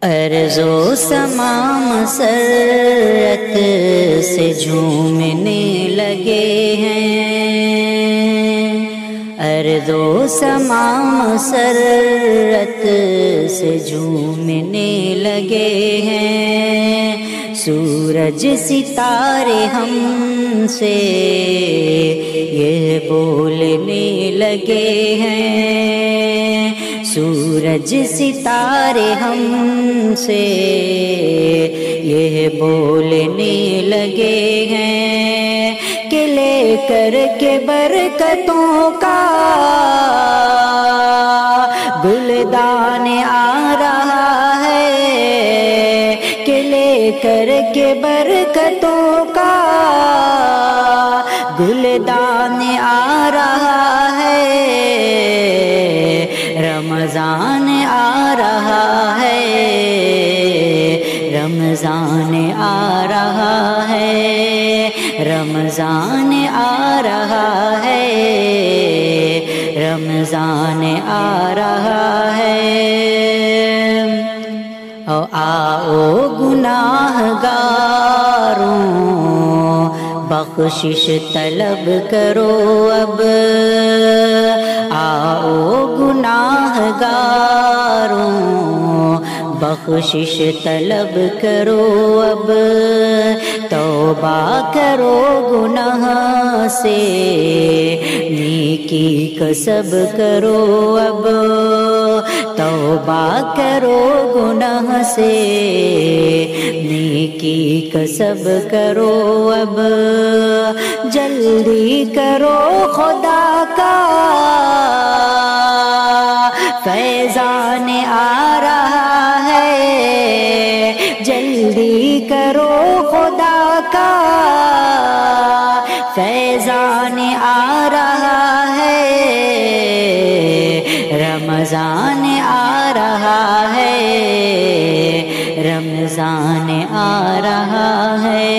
ارض و سما مسرت سے جھومنے لگے ہیں، ارض و سما مسرت سے جھومنے لگے ہیں، سورج ستارے ہم سے یہ بولنے لگے ہیں، سورج ستارے ہم سے یہ بولنے لگے ہیں کہ لے کر کے برکتوں کا گلدان آ رہا ہے، کہ لے کر کے برکتوں کا گلدان آ رہا ہے، رمضان آ رہا ہے، رمضان آ رہا ہے، رمضان آ رہا ہے، رمضان آ رہا ہے۔ آؤ گناہگاروں بخشش طلب کرو اب، آؤ گناہگاروں بخشش طلب کرو اب، توبہ کرو گناہ سے نیکی کسب کرو اب، توبہ کرو گناہ سے نیکی کسب کرو اب، جلدی کرو خدا کا فیضان آ رہا ہے، جلدی کرو خدا کا فیضان آ رہا ہے، رمضان آ رہا ہے، رمضان آ رہا ہے،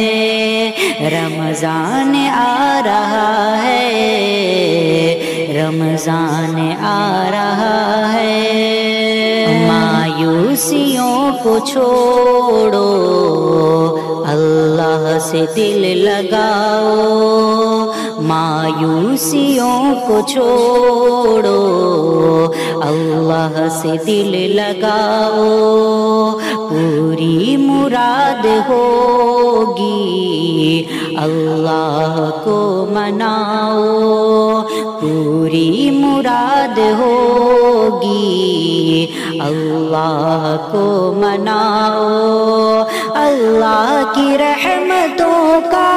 رمضان آ رہا ہے، رمضان آ رہا ہے۔ مایوسیوں کو چھوڑو اللہ سے دل لگاؤ، مایوسیوں کو چھوڑو اللہ سے دل لگاؤ، پوری مراد ہوگی اللہ کو مناؤ، پوری مراد ہوگی اللہ کو مناؤ، اللہ کی رحمتوں کا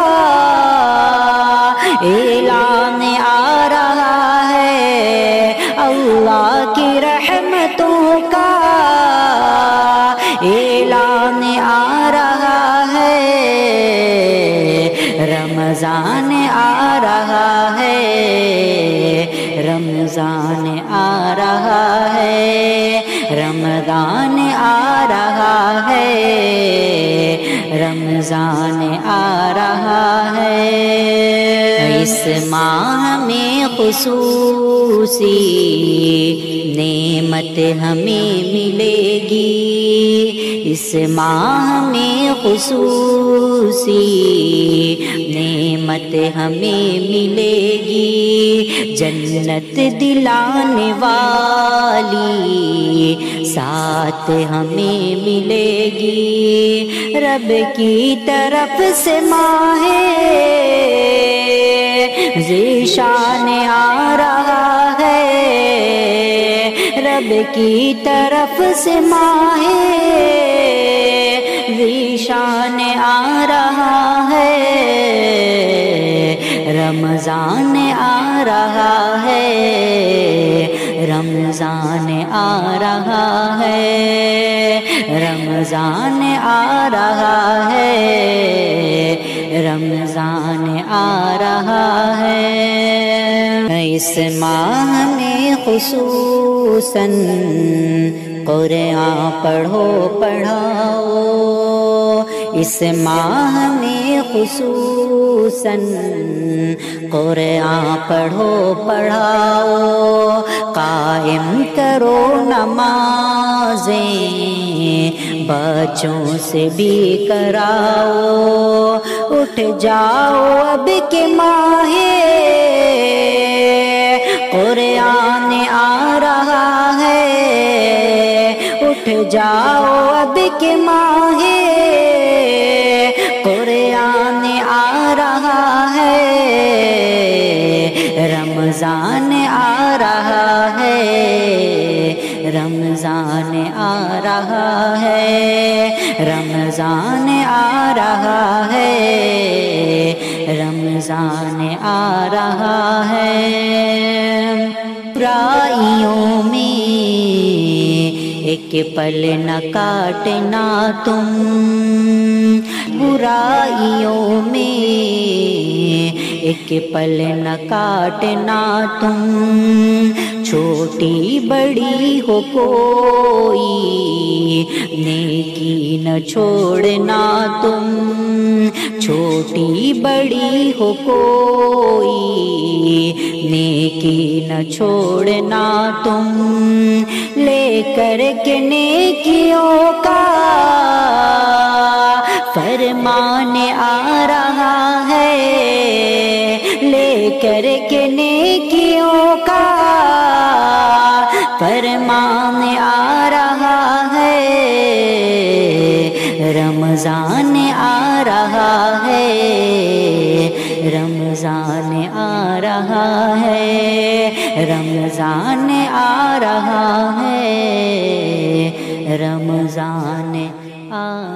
اعلان آ رہا ہے، اللہ کی رحمتوں کا اعلان آ رہا ہے، رمضان آ رہا ہے، رمضان آ رہا ہے، رمضان آ رہا ہے، رمضان آ رہا ہے۔ اس ماہ میں خصوصی نعمت ہمیں ملے گی، اس ماہ میں خصوصی نعمت ہمیں ملے گی، جنت دلانے والی ساتھ ہمیں ملے گی، رب کی طرف سے ماہ ذیشان آ رہا ہے، رب کی طرف سے ماہ ذیشان آ رہا ہے، رمضان آ رہا ہے، رمضان آ رہا ہے، رمضان آ رہا ہے، رمضان آ رہا ہے۔ اس ماہ میں خصوصاً قرآن پڑھو پڑھاؤ، اس ماہ میں خصوصاً قرآن پڑھو پڑھاؤ، قائم کرو نمازیں بچوں سے بھی کراؤ اٹھ جاؤ اب کے ماہ قرآن آ رہا ہے اٹھ جاؤ اب کے ماہ قرآن آ رہا ہے رمضان آ رہا ہے رمضان آ رہا ہے رمضان آ رہا ہے رمضان آ رہا ہے برائیوں میں ایک پل نہ کاٹنا تم برائیوں میں ایک پل نہ کاٹنا تم چھوٹی بڑی ہو کوئی نیکی نہ چھوڑنا تم چھوٹی بڑی ہو کوئی نیکی نہ چھوڑنا تم لے کر کے نیکیوں کا فرمان آ رہا ہے لے کر کے نیکیوں کا فرمان آ رہا ہے رمضان آ رہا ہے رمضان آ رہا ہے رمضان آ رہا ہے رمضان آ